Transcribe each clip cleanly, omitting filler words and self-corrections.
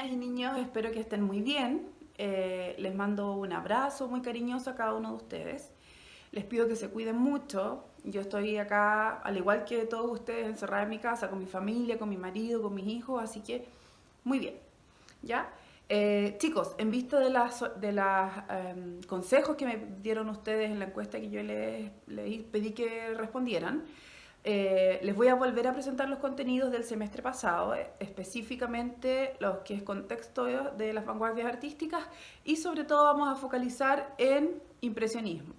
niñas y niños, espero que estén muy bien. Les mando un abrazo muy cariñoso a cada uno de ustedes. Les pido que se cuiden mucho. Yo estoy acá, al igual que todos ustedes, encerrada en mi casa, con mi familia, con mi marido, con mis hijos, así que muy bien. ¿Ya? Chicos, en vista de las consejos que me dieron ustedes en la encuesta que yo les pedí que respondieran, les voy a volver a presentar los contenidos del semestre pasado, específicamente los que es contexto de las vanguardias artísticas y sobre todo vamos a focalizar en impresionismo.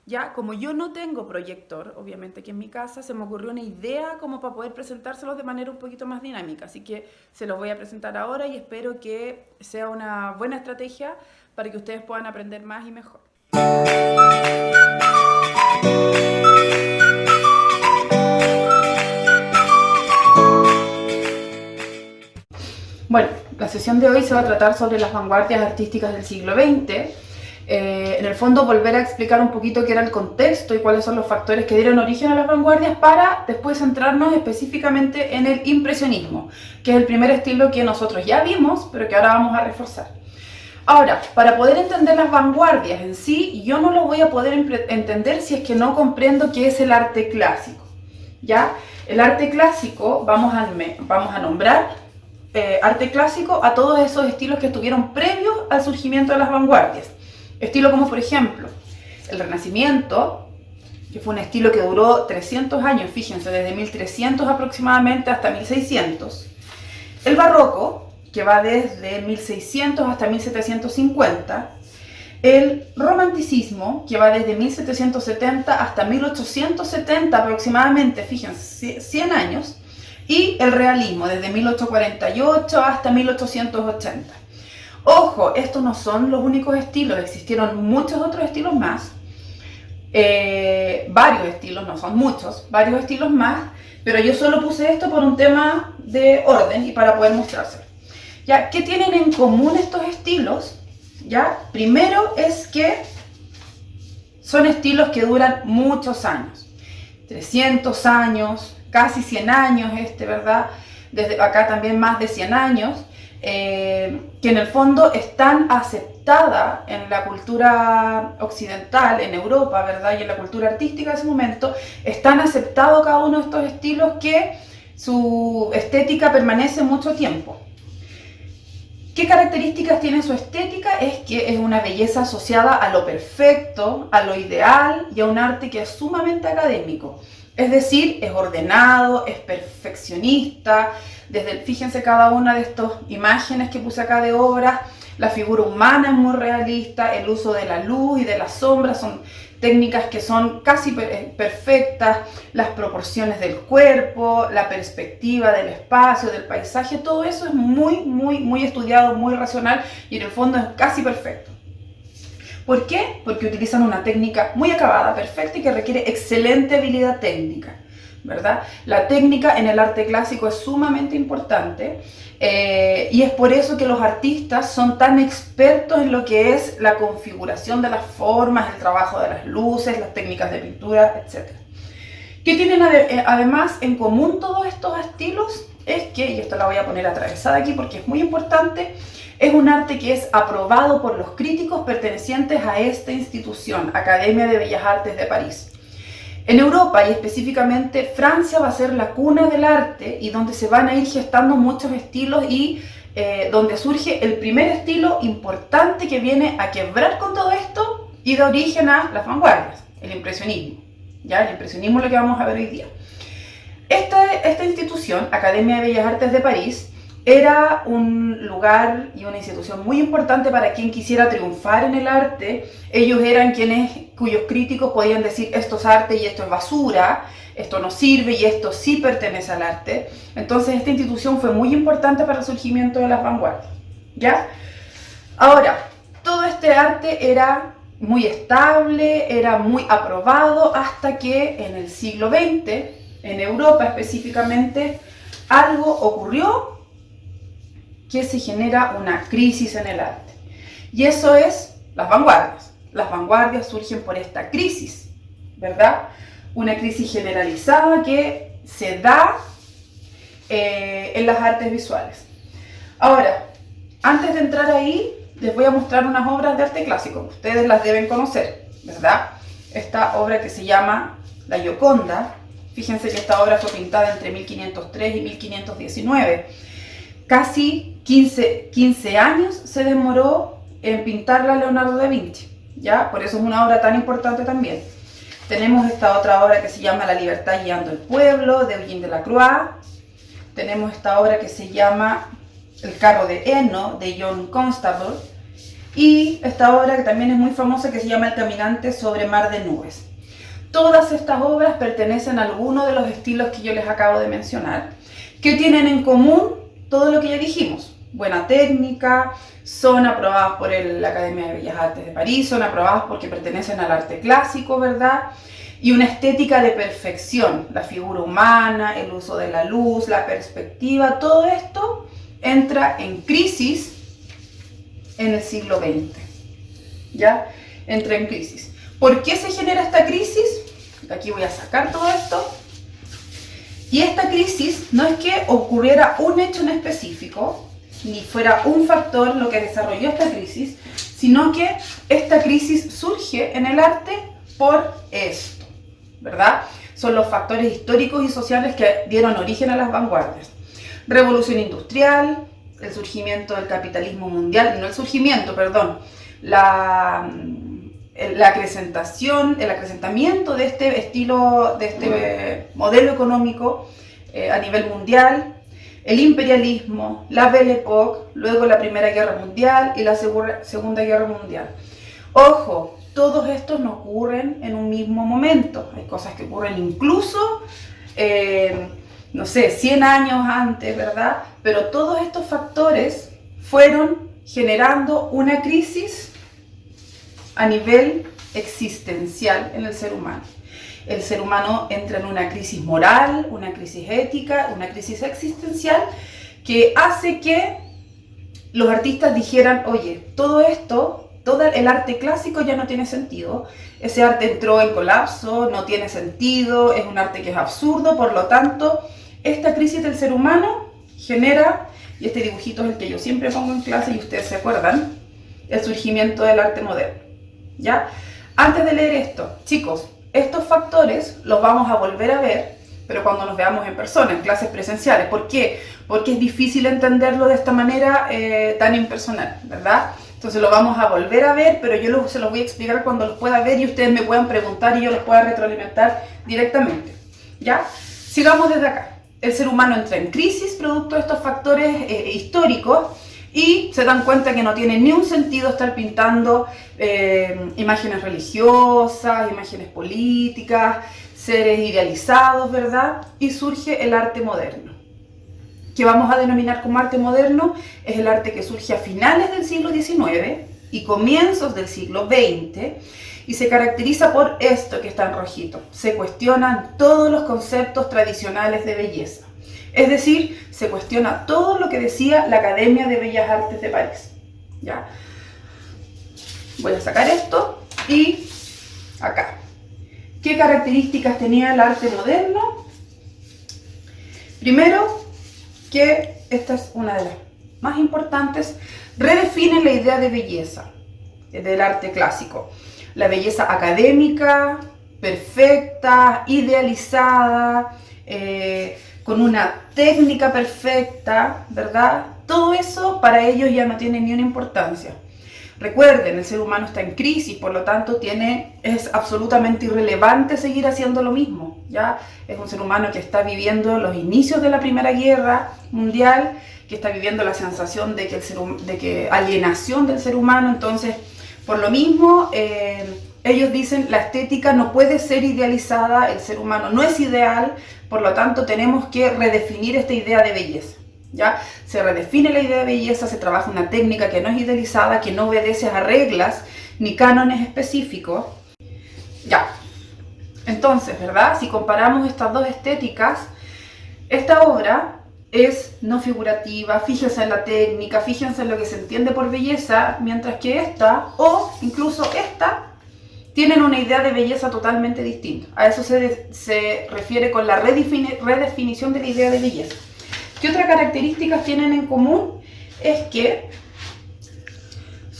Ya, como yo no tengo proyector, obviamente aquí en mi casa, se me ocurrió una idea como para poder presentárselos de manera un poquito más dinámica, así que se los voy a presentar ahora y espero que sea una buena estrategia para que ustedes puedan aprender más y mejor. Bueno, la sesión de hoy se va a tratar sobre las vanguardias artísticas del siglo XX. En el fondo, volver a explicar un poquito qué era el contexto y cuáles son los factores que dieron origen a las vanguardias para después centrarnos específicamente en el impresionismo, que es el primer estilo que nosotros ya vimos, pero que ahora vamos a reforzar. Ahora, para poder entender las vanguardias en sí, yo no lo voy a poder entender si es que no comprendo qué es el arte clásico. ¿Ya? El arte clásico, vamos a nombrar arte clásico a todos esos estilos que estuvieron previos al surgimiento de las vanguardias. Estilo como por ejemplo el Renacimiento, que fue un estilo que duró 300 años, fíjense, desde 1300 aproximadamente hasta 1600. El Barroco, que va desde 1600 hasta 1750. El Romanticismo, que va desde 1770 hasta 1870 aproximadamente, fíjense, 100 años. Y el Realismo, desde 1848 hasta 1880. Ojo, estos no son los únicos estilos, existieron muchos otros estilos más, varios estilos, no son muchos, varios estilos más, pero yo solo puse esto por un tema de orden y para poder mostrárselo. ¿Ya? ¿Qué tienen en común estos estilos? ¿Ya? Primero es que son estilos que duran muchos años, 300 años, casi 100 años ¿verdad? Desde acá también más de 100 años, que en el fondo están aceptadas en la cultura occidental, en Europa, ¿verdad? Y en la cultura artística de ese momento, están aceptados cada uno de estos estilos que su estética permanece mucho tiempo. ¿Qué características tiene su estética? Es que es una belleza asociada a lo perfecto, a lo ideal y a un arte que es sumamente académico. Es decir, es ordenado, es perfeccionista. Fíjense cada una de estas imágenes que puse acá de obras, la figura humana es muy realista, el uso de la luz y de las sombras son técnicas que son casi perfectas, las proporciones del cuerpo, la perspectiva del espacio, del paisaje, todo eso es muy estudiado, muy racional y en el fondo es casi perfecto. ¿Por qué? Porque utilizan una técnica muy acabada, perfecta y que requiere excelente habilidad técnica, ¿verdad? La técnica en el arte clásico es sumamente importante y es por eso que los artistas son tan expertos en lo que es la configuración de las formas, el trabajo de las luces, las técnicas de pintura, etc. ¿Qué tienen además en común todos estos estilos? Es que, y esto la voy a poner atravesada aquí porque es muy importante, es un arte que es aprobado por los críticos pertenecientes a esta institución, Academia de Bellas Artes de París. En Europa y específicamente Francia va a ser la cuna del arte y donde se van a ir gestando muchos estilos y donde surge el primer estilo importante que viene a quebrar con todo esto y da origen a las vanguardias, el impresionismo. ¿Ya? El impresionismo es lo que vamos a ver hoy día. Esta institución, Academia de Bellas Artes de París, era un lugar y una institución muy importante para quien quisiera triunfar en el arte. Ellos eran cuyos críticos podían decir esto es arte y esto es basura, esto no sirve y esto sí pertenece al arte. Entonces esta institución fue muy importante para el surgimiento de las vanguardias. ¿Ya? Ahora, todo este arte era muy estable, era muy aprobado hasta que en el siglo XX, en Europa específicamente, algo ocurrió que se genera una crisis en el arte. Y eso es las vanguardias. Las vanguardias surgen por esta crisis, ¿verdad? Una crisis generalizada que se da en las artes visuales. Ahora, antes de entrar ahí, les voy a mostrar unas obras de arte clásico. Ustedes las deben conocer, ¿verdad? Esta obra que se llama La Gioconda. Fíjense que esta obra fue pintada entre 1503 y 1519. Casi 15 años se demoró en pintarla Leonardo da Vinci, ¿ya? Por eso es una obra tan importante también. Tenemos esta otra obra que se llama La libertad guiando el pueblo, de Eugène Delacroix. Tenemos esta obra que se llama El carro de heno, de John Constable. Y esta obra que también es muy famosa, que se llama El caminante sobre mar de nubes. Todas estas obras pertenecen a alguno de los estilos que yo les acabo de mencionar. ¿Qué tienen en común? Todo lo que ya dijimos. Buena técnica, son aprobadas por la Academia de Bellas Artes de París, son aprobadas porque pertenecen al arte clásico, ¿verdad? Y una estética de perfección, la figura humana, el uso de la luz, la perspectiva, todo esto entra en crisis en el siglo XX, ¿ya? Entra en crisis. ¿Por qué se genera esta crisis? Aquí voy a sacar todo esto. Y esta crisis no es que ocurriera un hecho en específico, ni fuera un factor lo que desarrolló esta crisis, sino que esta crisis surge en el arte por esto, ¿verdad? Son los factores históricos y sociales que dieron origen a las vanguardias. Revolución industrial, el surgimiento del capitalismo mundial, no el surgimiento, perdón, el acrecentamiento de este estilo, de este modelo económico a nivel mundial, el imperialismo, la Belle Époque, luego la Primera Guerra Mundial y la Segunda Guerra Mundial. Ojo, todos estos no ocurren en un mismo momento. Hay cosas que ocurren incluso, no sé, 100 años antes, ¿verdad? Pero todos estos factores fueron generando una crisis a nivel existencial en el ser humano. El ser humano entra en una crisis moral, una crisis ética, una crisis existencial que hace que los artistas dijeran, oye, todo esto, todo el arte clásico ya no tiene sentido, ese arte entró en colapso, no tiene sentido, es un arte que es absurdo, por lo tanto, esta crisis del ser humano genera, y este dibujito es el que yo siempre pongo en clase y ustedes se acuerdan, el surgimiento del arte moderno, ¿ya? Antes de leer esto, chicos, estos factores los vamos a volver a ver, pero cuando nos veamos en persona, en clases presenciales. ¿Por qué? Porque es difícil entenderlo de esta manera tan impersonal, ¿verdad? Entonces lo vamos a volver a ver, pero yo se los voy a explicar cuando los pueda ver y ustedes me puedan preguntar y yo los pueda retroalimentar directamente, ¿ya? Sigamos desde acá. El ser humano entra en crisis producto de estos factores históricos y se dan cuenta que no tiene ni un sentido estar pintando imágenes religiosas, imágenes políticas, seres idealizados, ¿verdad? Y surge el arte moderno, que vamos a denominar como arte moderno. Es el arte que surge a finales del siglo XIX y comienzos del siglo XX y se caracteriza por esto que está en rojito. Se cuestionan todos los conceptos tradicionales de belleza. Es decir, se cuestiona todo lo que decía la Academia de Bellas Artes de París, ¿ya? Voy a sacar esto y acá. ¿Qué características tenía el arte moderno? Primero, que esta es una de las más importantes, redefine la idea de belleza del arte clásico. La belleza académica, perfecta, idealizada, con una técnica perfecta, ¿verdad? Todo eso para ellos ya no tiene ni una importancia. Recuerden, el ser humano está en crisis, por lo tanto es absolutamente irrelevante seguir haciendo lo mismo, ¿ya? Es un ser humano que está viviendo los inicios de la Primera Guerra Mundial, que está viviendo la sensación de que alienación del ser humano. Entonces, por lo mismo, ellos dicen la estética no puede ser idealizada, el ser humano no es ideal, por lo tanto tenemos que redefinir esta idea de belleza. ¿Ya? Se redefine la idea de belleza, se trabaja una técnica que no es idealizada, que no obedece a reglas ni cánones específicos. Ya. Entonces, ¿verdad? Si comparamos estas dos estéticas, esta obra es no figurativa, fíjense en la técnica, fíjense en lo que se entiende por belleza, mientras que esta, o incluso esta, tienen una idea de belleza totalmente distinta. A eso se refiere con la redefinición de la idea de belleza. ¿Qué otras características tienen en común? Es que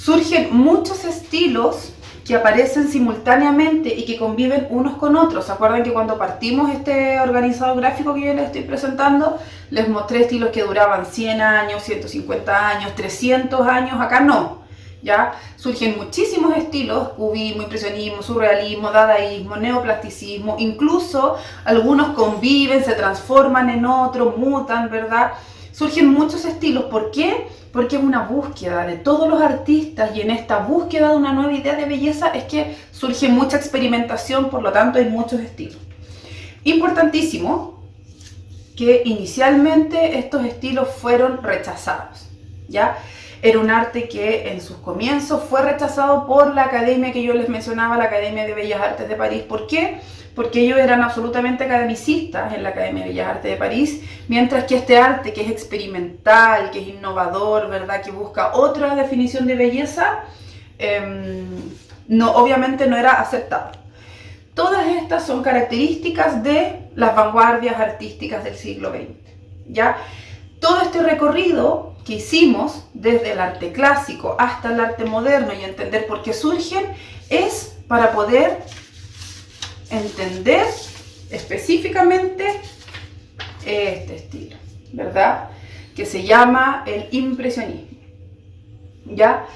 surgen muchos estilos que aparecen simultáneamente y que conviven unos con otros. ¿Se acuerdan que cuando partimos este organizado gráfico que yo les estoy presentando, les mostré estilos que duraban 100 años, 150 años, 300 años? Acá no, ¿ya? Surgen muchísimos estilos: cubismo, impresionismo, surrealismo, dadaísmo, neoplasticismo. Incluso algunos conviven, se transforman en otros, mutan, ¿verdad? Surgen muchos estilos. ¿Por qué? Porque es una búsqueda de todos los artistas, y en esta búsqueda de una nueva idea de belleza es que surge mucha experimentación, por lo tanto hay muchos estilos. Importantísimo que inicialmente estos estilos fueron rechazados, ¿ya? Era un arte que en sus comienzos fue rechazado por la academia que yo les mencionaba, la Academia de Bellas Artes de París. ¿Por qué? Porque ellos eran absolutamente academicistas en la Academia de Bellas Artes de París, mientras que este arte, que es experimental, que es innovador, ¿verdad?, que busca otra definición de belleza, obviamente no era aceptado. Todas estas son características de las vanguardias artísticas del siglo XX, ¿ya? Todo este recorrido que hicimos desde el arte clásico hasta el arte moderno y entender por qué surgen es para poder entender específicamente este estilo, ¿verdad?, que se llama el impresionismo, ¿ya?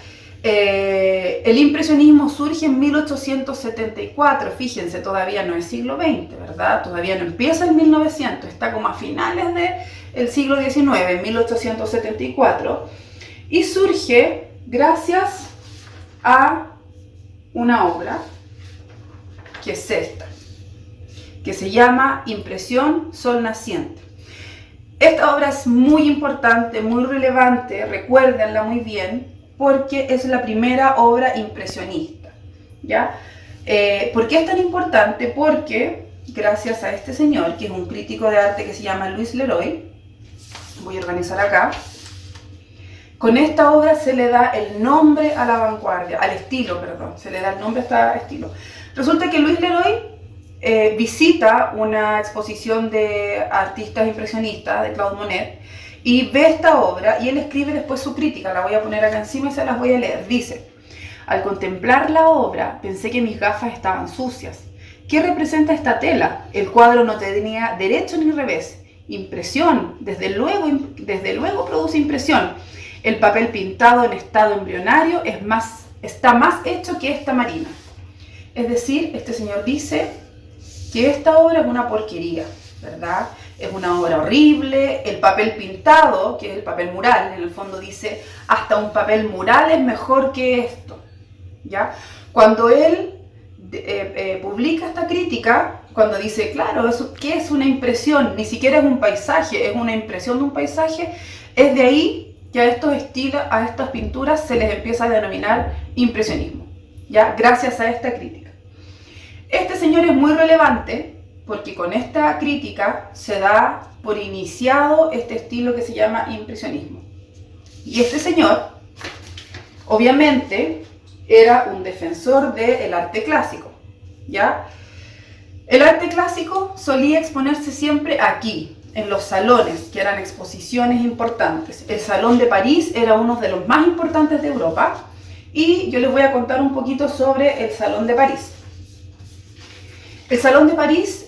El impresionismo surge en 1874, fíjense, todavía no es siglo XX, ¿verdad? Todavía no empieza en 1900, está como a finales del siglo XIX, en 1874, y surge gracias a una obra que es esta, que se llama Impresión Sol Naciente. Esta obra es muy importante, muy relevante, recuérdenla muy bien, porque es la primera obra impresionista, ¿ya? ¿Por qué es tan importante? Porque gracias a este señor, que es un crítico de arte que se llama Louis Leroy, voy a organizar acá, con esta obra se le da el nombre a la vanguardia, al estilo, perdón, se le da el nombre a este estilo. Resulta que Louis Leroy visita una exposición de artistas impresionistas de Claude Monet y ve esta obra, y él escribe después su crítica. La voy a poner acá encima y se las voy a leer. Dice: al contemplar la obra pensé que mis gafas estaban sucias. ¿Qué representa esta tela? El cuadro no tenía derecho ni revés. Impresión, desde luego produce impresión. El papel pintado en estado embrionario está más hecho que esta marina. Es decir, este señor dice que esta obra es una porquería, ¿verdad? Es una obra horrible. El papel pintado, que es el papel mural, en el fondo dice, hasta un papel mural es mejor que esto, ¿ya? Cuando él publica esta crítica, cuando dice, claro, ¿qué es una impresión? Ni siquiera es un paisaje, es una impresión de un paisaje. Es de ahí que a estos estilos, a estas pinturas se les empieza a denominar impresionismo, ¿ya? Gracias a esta crítica. Este señor es muy relevante porque con esta crítica se da por iniciado este estilo que se llama impresionismo. Y este señor, obviamente, era un defensor del arte clásico, ¿ya? El arte clásico solía exponerse siempre aquí, en los salones, que eran exposiciones importantes. El Salón de París era uno de los más importantes de Europa, y yo les voy a contar un poquito sobre el Salón de París. El Salón de París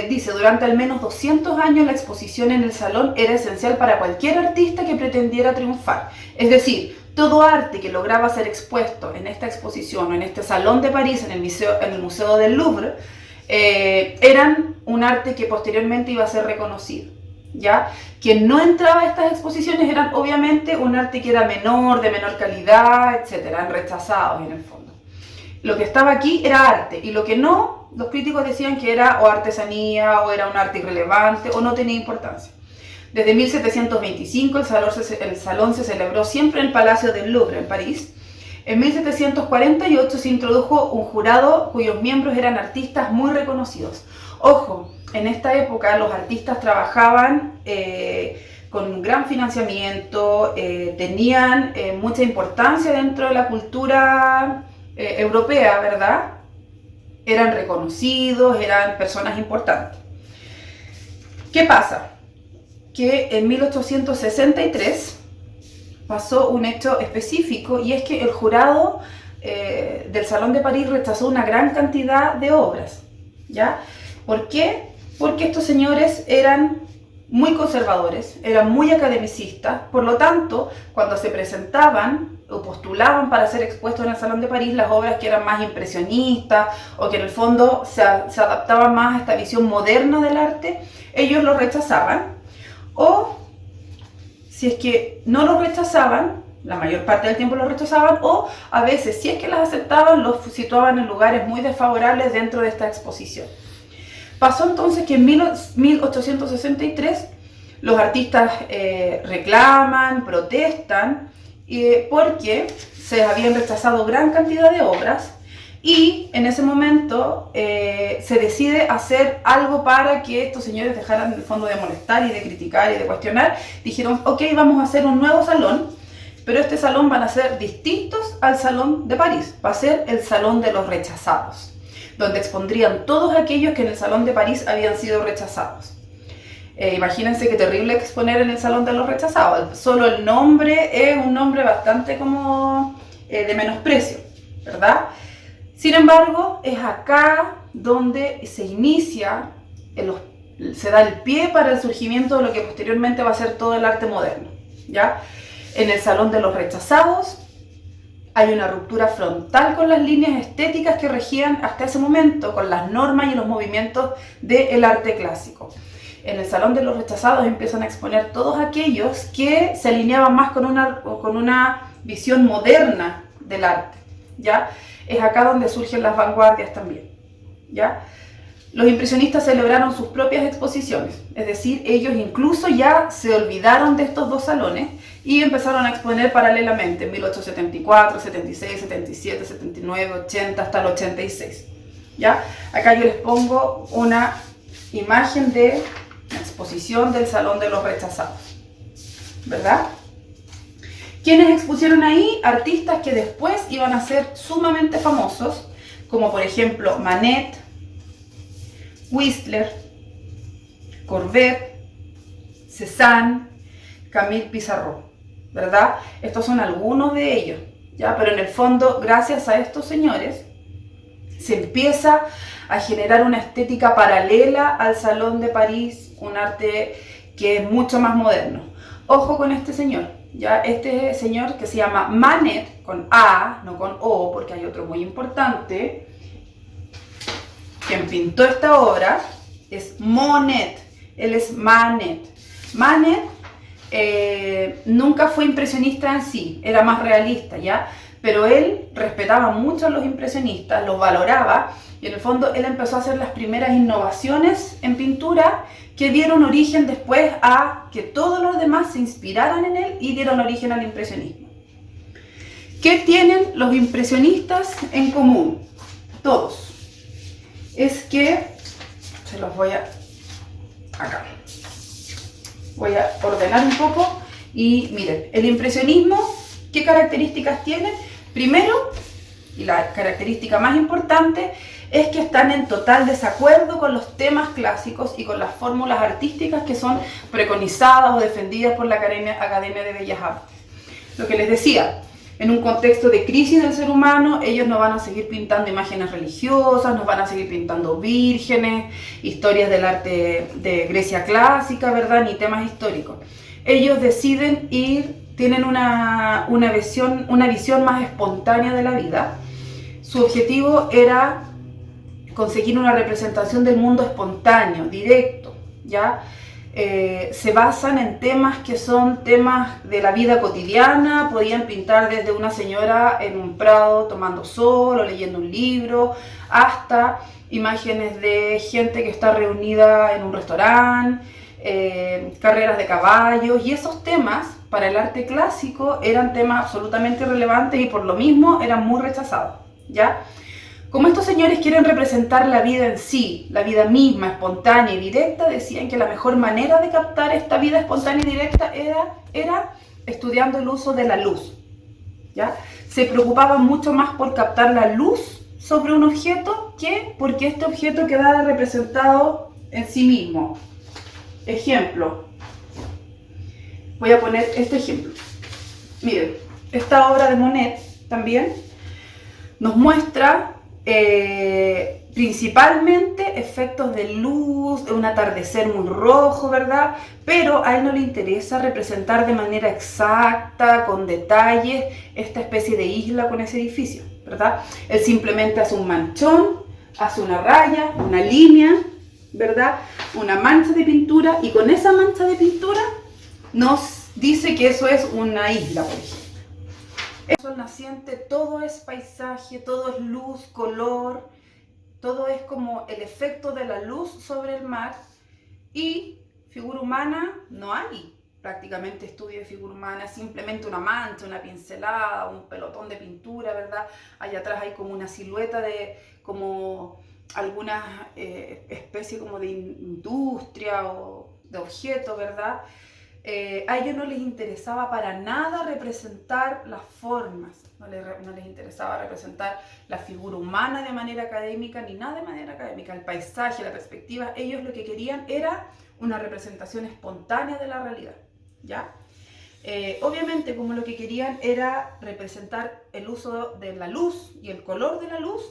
dice, durante al menos 200 años la exposición en el salón era esencial para cualquier artista que pretendiera triunfar. Es decir, todo arte que lograba ser expuesto en esta exposición o en este Salón de París, en el Museo del Louvre, eran un arte que posteriormente iba a ser reconocido, ¿ya? Quien no entraba a estas exposiciones eran obviamente un arte que era menor, de menor calidad, etc. Eran rechazados en el fondo. Lo que estaba aquí era arte, y lo que no, los críticos decían que era o artesanía, o era un arte irrelevante, o no tenía importancia. Desde 1725 el salón se celebró siempre en el Palacio del Louvre, en París. En 1748 se introdujo un jurado cuyos miembros eran artistas muy reconocidos. Ojo, en esta época los artistas trabajaban con un gran financiamiento, tenían mucha importancia dentro de la cultura europea, ¿verdad? Eran reconocidos, eran personas importantes. ¿Qué pasa? Que en 1863 pasó un hecho específico, y es que el jurado del Salón de París rechazó una gran cantidad de obras, ¿ya? ¿Por qué? Porque estos señores eran muy conservadores, eran muy academicistas, por lo tanto, cuando se presentaban o postulaban para ser expuestos en el Salón de París, las obras que eran más impresionistas o que en el fondo se adaptaban más a esta visión moderna del arte, ellos lo rechazaban. O si es que no lo rechazaban, la mayor parte del tiempo lo rechazaban, o a veces, si es que las aceptaban, los situaban en lugares muy desfavorables dentro de esta exposición. Pasó entonces que en 1863 los artistas reclaman, protestan, porque se habían rechazado gran cantidad de obras, y en ese momento se decide hacer algo para que estos señores dejaran en el fondo de molestar y de criticar y de cuestionar. Dijeron, ok, vamos a hacer un nuevo salón, pero este salón van a ser distintos al Salón de París. Va a ser el Salón de los Rechazados, donde expondrían todos aquellos que en el Salón de París habían sido rechazados. Imagínense qué terrible exponer en el Salón de los Rechazados. Solo el nombre es un nombre bastante como de menosprecio, ¿verdad? Sin embargo, es acá donde se inicia, se da el pie para el surgimiento de lo que posteriormente va a ser todo el arte moderno, ¿ya? En el Salón de los Rechazados hay una ruptura frontal con las líneas estéticas que regían hasta ese momento, con las normas y los movimientos del arte clásico. En el Salón de los Rechazados empiezan a exponer todos aquellos que se alineaban más con una visión moderna del arte, ¿ya? Es acá donde surgen las vanguardias también, ¿ya? Los impresionistas celebraron sus propias exposiciones, es decir, ellos incluso ya se olvidaron de estos dos salones y empezaron a exponer paralelamente en 1874, 76, 77, 79, 80 hasta el 86, ¿ya? Acá yo les pongo una imagen de la exposición del Salón de los Rechazados, ¿verdad? ¿Quiénes expusieron ahí? Artistas que después iban a ser sumamente famosos, como por ejemplo Manet, Whistler, Courbet, Cézanne, Camille Pissarro, ¿verdad? Estos son algunos de ellos, ¿ya? Pero en el fondo, gracias a estos señores, se empieza a generar una estética paralela al Salón de París, un arte que es mucho más moderno. Ojo con este señor, ¿ya? Este señor que se llama Manet, con A, no con O, porque hay otro muy importante. Quien pintó esta obra es Monet, él es Manet. Manet nunca fue impresionista en sí, era más realista, ¿ya? Pero él respetaba mucho a los impresionistas, los valoraba, y en el fondo él empezó a hacer las primeras innovaciones en pintura que dieron origen después a que todos los demás se inspiraran en él y dieron origen al impresionismo. ¿Qué tienen los impresionistas en común? Todos. Es que, se los voy a, acá, voy a ordenar un poco y miren, el impresionismo, ¿qué características tiene? Primero, y la característica más importante, es que están en total desacuerdo con los temas clásicos y con las fórmulas artísticas que son preconizadas o defendidas por la Academia de Bellas Artes. Lo que les decía, en un contexto de crisis del ser humano, ellos no van a seguir pintando imágenes religiosas, no van a seguir pintando vírgenes, historias del arte de Grecia clásica, ¿verdad? Ni temas históricos. Ellos deciden tienen una visión más espontánea de la vida. Su objetivo era conseguir una representación del mundo espontáneo, directo, ¿ya? Se basan en temas que son temas de la vida cotidiana. Podían pintar desde una señora en un prado tomando sol o leyendo un libro, hasta imágenes de gente que está reunida en un restaurante, carreras de caballos, y esos temas para el arte clásico eran temas absolutamente relevantes y por lo mismo eran muy rechazados, ¿ya? Como estos señores quieren representar la vida en sí, la vida misma, espontánea y directa, decían que la mejor manera de captar esta vida espontánea y directa era estudiando el uso de la luz, ¿ya? Se preocupaban mucho más por captar la luz sobre un objeto que porque este objeto quedara representado en sí mismo. Ejemplo, voy a poner este ejemplo. Miren, esta obra de Monet también nos muestra principalmente efectos de luz, de un atardecer muy rojo, ¿verdad? Pero a él no le interesa representar de manera exacta, con detalles, esta especie de isla con ese edificio, ¿verdad? Él simplemente hace un manchón, hace una raya, una línea, ¿verdad? Una mancha de pintura, y con esa mancha de pintura nos dice que eso es una isla, por ejemplo. El sol naciente, todo es paisaje, todo es luz, color, todo es como el efecto de la luz sobre el mar. Y figura humana no hay prácticamente estudio de figura humana, simplemente una mancha, una pincelada, un pelotón de pintura, ¿verdad? Allá atrás hay como una silueta de como alguna especie como de industria o de objeto, ¿verdad? A ellos no les interesaba para nada representar las formas, no les interesaba representar la figura humana de manera académica, ni nada de manera académica, el paisaje, la perspectiva. Ellos lo que querían era una representación espontánea de la realidad, ¿ya? Obviamente, como lo que querían era representar el uso de la luz y el color de la luz,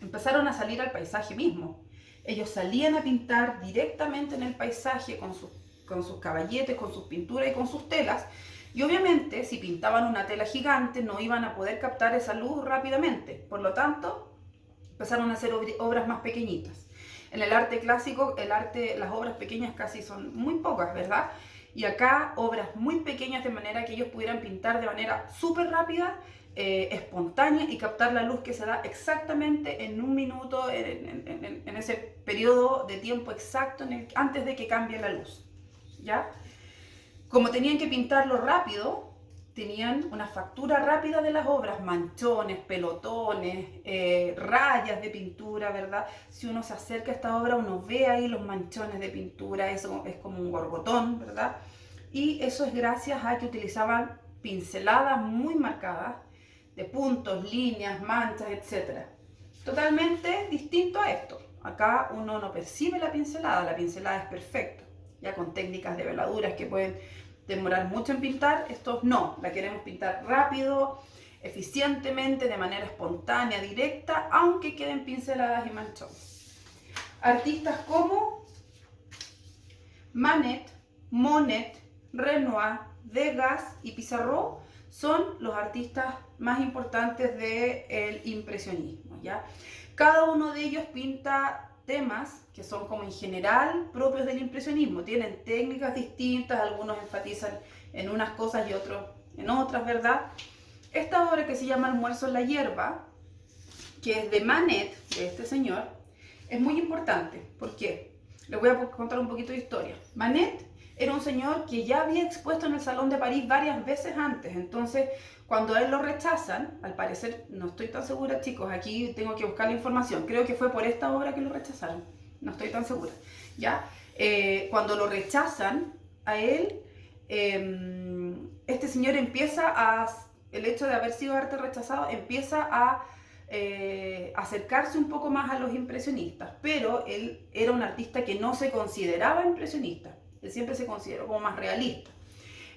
empezaron a salir al paisaje mismo. Ellos salían a pintar directamente en el paisaje con sus caballetes, con sus pinturas y con sus telas. Y obviamente, si pintaban una tela gigante, no iban a poder captar esa luz rápidamente. Por lo tanto, empezaron a hacer obras más pequeñitas. En el arte clásico, las obras pequeñas casi son muy pocas, ¿verdad? Y acá, obras muy pequeñas, de manera que ellos pudieran pintar de manera súper rápida, espontánea, y captar la luz que se da exactamente en un minuto, en ese periodo de tiempo exacto antes de que cambie la luz, ¿ya? Como tenían que pintarlo rápido, tenían una factura rápida de las obras, manchones, pelotones, rayas de pintura, ¿verdad? Si uno se acerca a esta obra, uno ve ahí los manchones de pintura, eso es como un borbotón, ¿verdad? Y eso es gracias a que utilizaban pinceladas muy marcadas, de puntos, líneas, manchas, etc. Totalmente distinto a esto. Acá uno no percibe la pincelada es perfecta, ya con técnicas de veladuras que pueden demorar mucho en pintar. Estos no, la queremos pintar rápido, eficientemente, de manera espontánea, directa, aunque queden pinceladas y manchones. Artistas como Manet, Monet, Renoir, Degas y Pissarro son los artistas más importantes del impresionismo, ¿ya? Cada uno de ellos pinta temas que son como en general propios del impresionismo. Tienen técnicas distintas, algunos enfatizan en unas cosas y otros en otras, ¿verdad? Esta obra, que se llama Almuerzo en la hierba, que es de Manet, de este señor, es muy importante. ¿Por qué? Les voy a contar un poquito de historia. Manet era un señor que ya había expuesto en el Salón de París varias veces antes. Entonces, cuando a él lo rechazan, al parecer, no estoy tan segura, chicos, aquí tengo que buscar la información, creo que fue por esta obra que lo rechazaron, no estoy tan segura, ¿ya? Cuando lo rechazan a él, este señor el hecho de haber sido arte rechazado, empieza a acercarse un poco más a los impresionistas, pero él era un artista que no se consideraba impresionista, él siempre se consideró como más realista.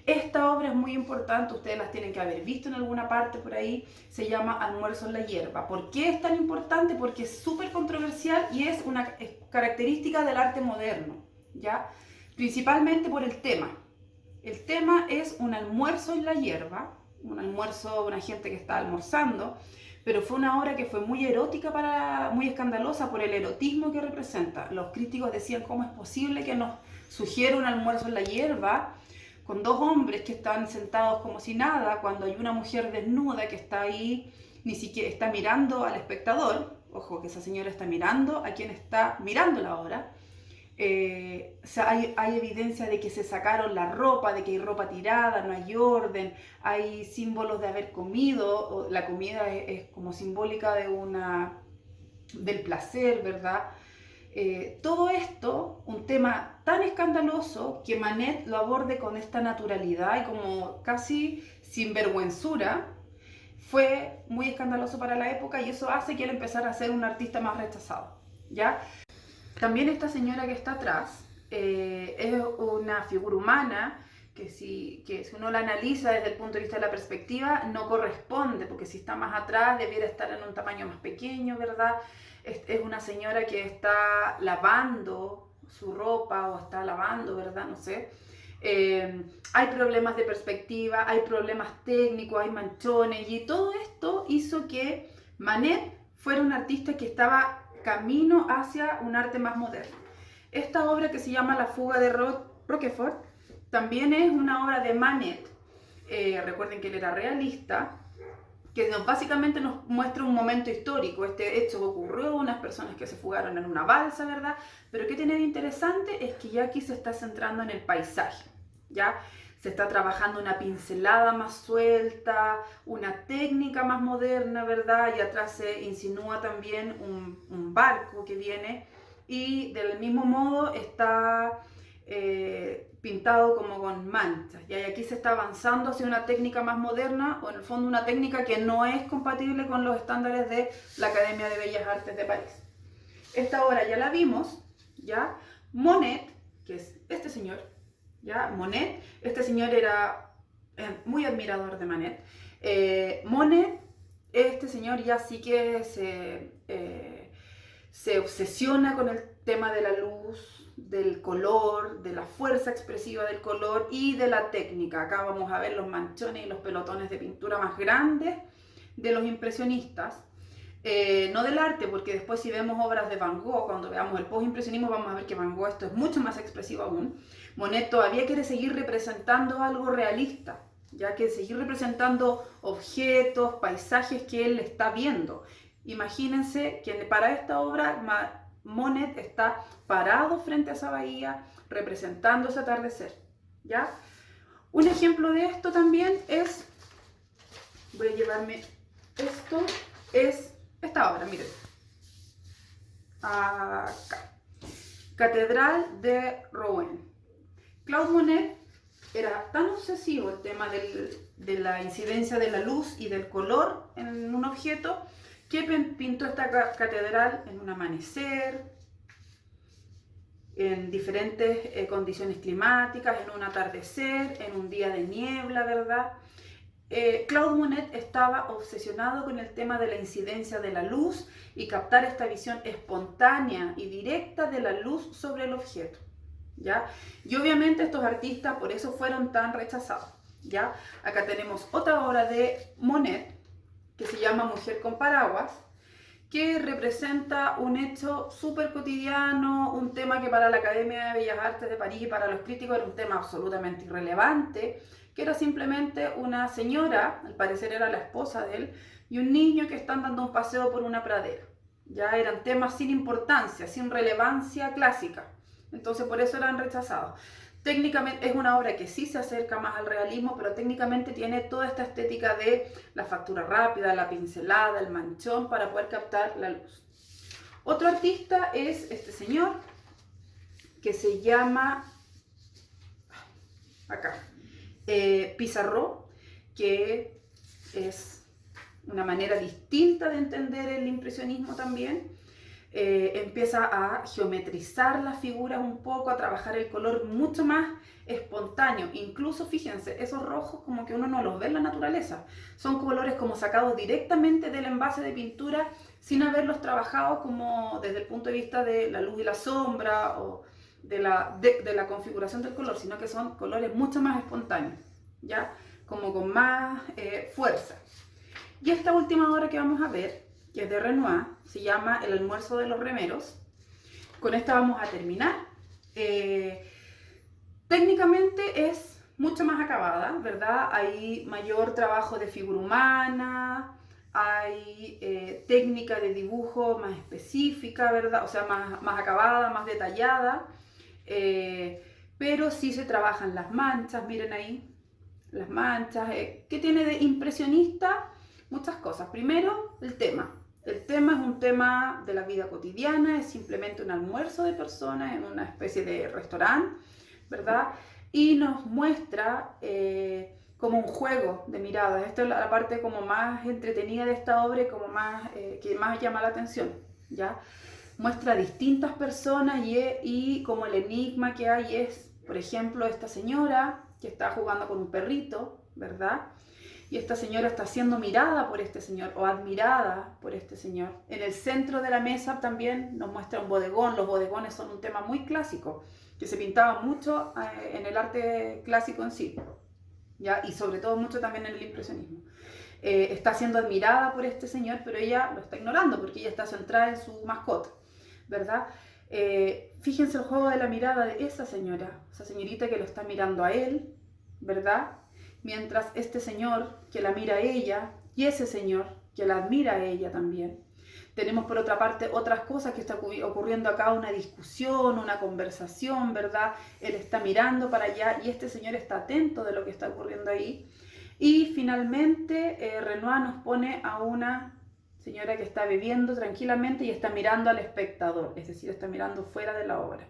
Esta obra es muy importante, ustedes las tienen que haber visto en alguna parte por ahí, se llama Almuerzo en la hierba. ¿Por qué es tan importante? Porque es súper controversial y es una característica del arte moderno, ¿ya? Principalmente por el tema. El tema es un almuerzo en la hierba, un almuerzo, una gente que está almorzando, pero fue una obra que fue muy erótica, muy escandalosa por el erotismo que representa. Los críticos decían, ¿cómo es posible que nos sugiera un almuerzo en la hierba con dos hombres que están sentados como si nada, cuando hay una mujer desnuda que está ahí, ni siquiera está mirando al espectador? Ojo, que esa señora está mirando a quien está mirando la obra. O sea, hay evidencia de que se sacaron la ropa, de que hay ropa tirada, no hay orden, hay símbolos de haber comido, la comida es como simbólica del placer, ¿verdad? Todo esto, un tema tan escandaloso, que Manet lo aborde con esta naturalidad y como casi sin vergüenzura, fue muy escandaloso para la época, y eso hace que él empezara a ser un artista más rechazado, ¿ya? También esta señora que está atrás es una figura humana que si uno la analiza desde el punto de vista de la perspectiva, no corresponde, porque si está más atrás debiera estar en un tamaño más pequeño, ¿verdad? Es una señora que está lavando su ropa o está lavando, ¿verdad? No sé. Hay problemas de perspectiva, hay problemas técnicos, hay manchones, y todo esto hizo que Manet fuera un artista que estaba camino hacia un arte más moderno. Esta obra, que se llama La fuga de Roquefort, también es una obra de Manet. Recuerden que él era realista, que básicamente nos muestra un momento histórico. Este hecho ocurrió, unas personas que se fugaron en una balsa, ¿verdad? Pero ¿qué tiene de interesante? Es que ya aquí se está centrando en el paisaje, ¿ya? Se está trabajando una pincelada más suelta, una técnica más moderna, ¿verdad? Y atrás se insinúa también un barco que viene, y del mismo modo está pintado como con manchas. Y aquí se está avanzando hacia una técnica más moderna, o en el fondo una técnica que no es compatible con los estándares de la Academia de Bellas Artes de París. Esta obra ya la vimos, ¿ya? Monet, que es este señor, ¿ya? Monet, este señor era muy admirador de Manet. Monet, este señor ya sí que se obsesiona con el tema de la luz, del color, de la fuerza expresiva del color y de la técnica. Acá vamos a ver los manchones y los pelotones de pintura más grandes de los impresionistas. No del arte, porque después si vemos obras de Van Gogh, cuando veamos el postimpresionismo, vamos a ver que Van Gogh esto es mucho más expresivo aún. Monet todavía quiere seguir representando algo realista, ya que seguir representando objetos, paisajes que él está viendo. Imagínense que para esta obra Monet está parado frente a esa bahía, representando ese atardecer, ¿ya? Un ejemplo de esto también es, voy a llevarme esto, es esta obra, miren, acá, Catedral de Rouen. Claude Monet era tan obsesivo el tema de la incidencia de la luz y del color en un objeto, que pintó esta catedral en un amanecer, en diferentes condiciones climáticas, en un atardecer, en un día de niebla, ¿verdad? Claude Monet estaba obsesionado con el tema de la incidencia de la luz y captar esta visión espontánea y directa de la luz sobre el objeto, ¿ya? Y obviamente estos artistas por eso fueron tan rechazados, ¿ya? Acá tenemos otra obra de Monet que se llama Mujer con paraguas, que representa un hecho súper cotidiano, un tema que para la Academia de Bellas Artes de París y para los críticos era un tema absolutamente irrelevante, que era simplemente una señora, al parecer era la esposa de él, y un niño que están dando un paseo por una pradera. Ya eran temas sin importancia, sin relevancia clásica, entonces por eso eran rechazados. Técnicamente es una obra que sí se acerca más al realismo, pero técnicamente tiene toda esta estética de la factura rápida, la pincelada, el manchón para poder captar la luz. Otro artista es este señor que se llama acá, Pissarro, que es una manera distinta de entender el impresionismo también. Empieza a geometrizar las figuras un poco, a trabajar el color mucho más espontáneo. Incluso, fíjense, esos rojos como que uno no los ve en la naturaleza. Son colores como sacados directamente del envase de pintura sin haberlos trabajado como desde el punto de vista de la luz y la sombra o de la configuración del color, sino que son colores mucho más espontáneos, ¿ya? Como con más fuerza. Y esta última obra que vamos a ver, que es de Renoir, se llama El almuerzo de los remeros. Con esta vamos a terminar. Técnicamente es mucho más acabada, ¿verdad? Hay mayor trabajo de figura humana, hay técnica de dibujo más específica, ¿verdad? O sea, más acabada, más detallada, pero sí se trabajan las manchas, miren ahí, las manchas. ¿Qué tiene de impresionista? Muchas cosas. Primero, el tema. El tema es un tema de la vida cotidiana, es simplemente un almuerzo de personas en una especie de restaurante, ¿verdad? Y nos muestra como un juego de miradas. Esta es la parte como más entretenida de esta obra y como más, que más llama la atención, ¿ya? Muestra distintas personas y como el enigma que hay es, por ejemplo, esta señora que está jugando con un perrito, ¿verdad? Y esta señora está siendo mirada por este señor o admirada por este señor. En el centro de la mesa también nos muestra un bodegón. Los bodegones son un tema muy clásico, que se pintaba mucho en el arte clásico en sí, ¿ya? Y sobre todo mucho también en el impresionismo. Está siendo admirada por este señor, pero ella lo está ignorando porque ella está centrada en su mascota, ¿verdad? Fíjense el juego de la mirada de esa señorita que lo está mirando a él, ¿verdad? Mientras este señor que la mira a ella y ese señor que la admira a ella también. Tenemos por otra parte otras cosas que está ocurriendo acá, una discusión, una conversación, ¿verdad? Él está mirando para allá y este señor está atento de lo que está ocurriendo ahí. Y finalmente Renoir nos pone a una señora que está bebiendo tranquilamente y está mirando al espectador, es decir, está mirando fuera de la obra.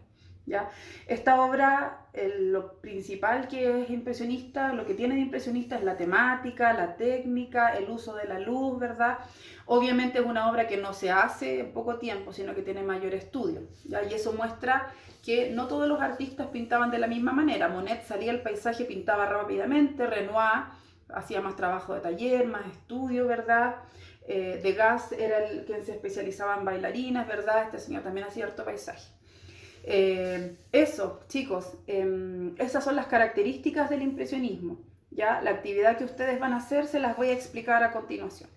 ¿Ya? Esta obra, lo principal que es impresionista, lo que tiene de impresionista es la temática, la técnica, el uso de la luz, ¿verdad? Obviamente es una obra que no se hace en poco tiempo, sino que tiene mayor estudio, ¿ya? Y eso muestra que no todos los artistas pintaban de la misma manera. Monet salía al paisaje, pintaba rápidamente, Renoir hacía más trabajo de taller, más estudio, ¿verdad? Degas era el quien se especializaba en bailarinas, ¿verdad? Este señor también hacía harto paisaje. Eso, chicos, esas son las características del impresionismo. ¿Ya? La actividad que ustedes van a hacer se las voy a explicar a continuación.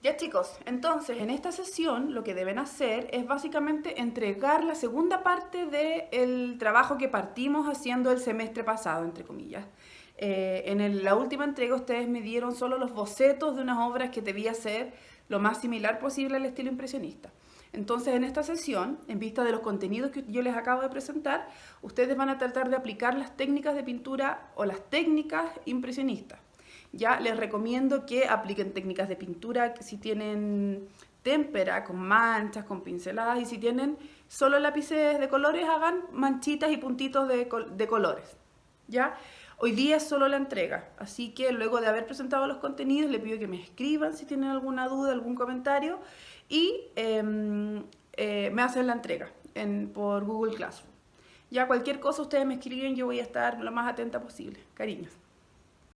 Ya chicos, entonces en esta sesión lo que deben hacer es básicamente entregar la segunda parte del trabajo que partimos haciendo el semestre pasado, entre comillas. La última entrega ustedes me dieron solo los bocetos de unas obras que debía ser lo más similar posible al estilo impresionista. Entonces en esta sesión, en vista de los contenidos que yo les acabo de presentar, ustedes van a tratar de aplicar las técnicas de pintura o las técnicas impresionistas. Ya les recomiendo que apliquen técnicas de pintura si tienen témpera, con manchas, con pinceladas, y si tienen solo lápices de colores, hagan manchitas y puntitos de colores. ¿Ya? Hoy día es solo la entrega, así que luego de haber presentado los contenidos, les pido que me escriban si tienen alguna duda, algún comentario, y me hacen la entrega por Google Classroom. Ya cualquier cosa ustedes me escriben, yo voy a estar lo más atenta posible. Cariños.